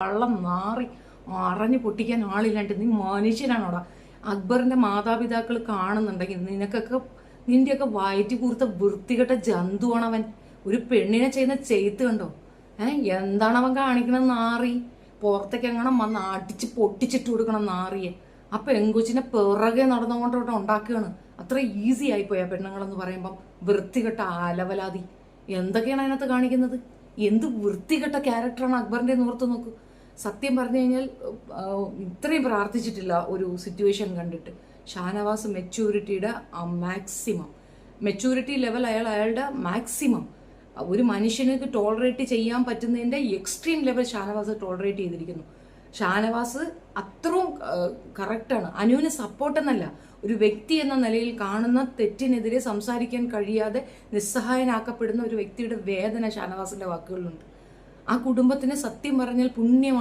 കള്ളം നാറി അറിഞ്ഞു പൊട്ടിക്കാൻ ആളില്ലാണ്ട് നീ മനുഷ്യനാണോടാ? അക്ബറിന്റെ മാതാപിതാക്കൾ കാണുന്നുണ്ടെങ്കിൽ നിന്റെയൊക്കെ വയറ്റി കൂർത്ത വൃത്തികെട്ട ജന്തുവാണവൻ. ഒരു പെണ്ണിനെ ചെയ്യുന്ന ചെയ്ത്ത് കണ്ടോ? എന്താണ് അവൻ കാണിക്കണത്? നാറി പുറത്തേക്ക് എങ്ങനെ വന്ന് അടിച്ച് പൊട്ടിച്ചിട്ട് കൊടുക്കണം നാറിയെ. ആ പെങ്കൊച്ചിനെ പിറകെ നടന്നുകൊണ്ട് ഉണ്ടാക്കുകയാണ്. അത്ര ഈസി ആയിപ്പോയി ആ പെണ്ണുങ്ങളെന്ന് പറയുമ്പം. വൃത്തികെട്ട അലവലാതി എന്തൊക്കെയാണ് അതിനകത്ത് കാണിക്കുന്നത്? എന്ത് വൃത്തികെട്ട ക്യാരക്ടറാണ് അക്ബറിന്റെ ഓർത്ത് നോക്കൂ. സത്യം പറഞ്ഞു കഴിഞ്ഞാൽ ഇത്രയും പ്രാർത്ഥിച്ചിട്ടില്ല ഒരു സിറ്റുവേഷൻ കണ്ടിട്ട്. ഷാനവാസ് മെച്യൂരിറ്റിയുടെ മാക്സിമം മെച്യൂരിറ്റി ലെവൽ അയാളുടെ മാക്സിമം ഒരു മനുഷ്യനക്ക് ടോളറേറ്റ് ചെയ്യാൻ പറ്റുന്നതിന്റെ എക്സ്ട്രീം ലെവൽ ഷാനവാസ് ടോളറേറ്റ് ചെയ്തിരിക്കുന്നു. ഷാനവാസ് അത്രയും കറക്റ്റാണ്. അനുവിന് സപ്പോർട്ട് എന്നല്ല, ഒരു വ്യക്തി എന്ന നിലയിൽ കാണുന്ന തെറ്റിനെതിരെ സംസാരിക്കാൻ കഴിയാതെ നിസ്സഹായനാക്കപ്പെടുന്ന ഒരു വ്യക്തിയുടെ വേദന ഷാനവാസിന്റെ വാക്കുകളിലുണ്ട്. ആ കുടുംബത്തിന് സത്യം പറഞ്ഞാൽ പുണ്യമാണ്.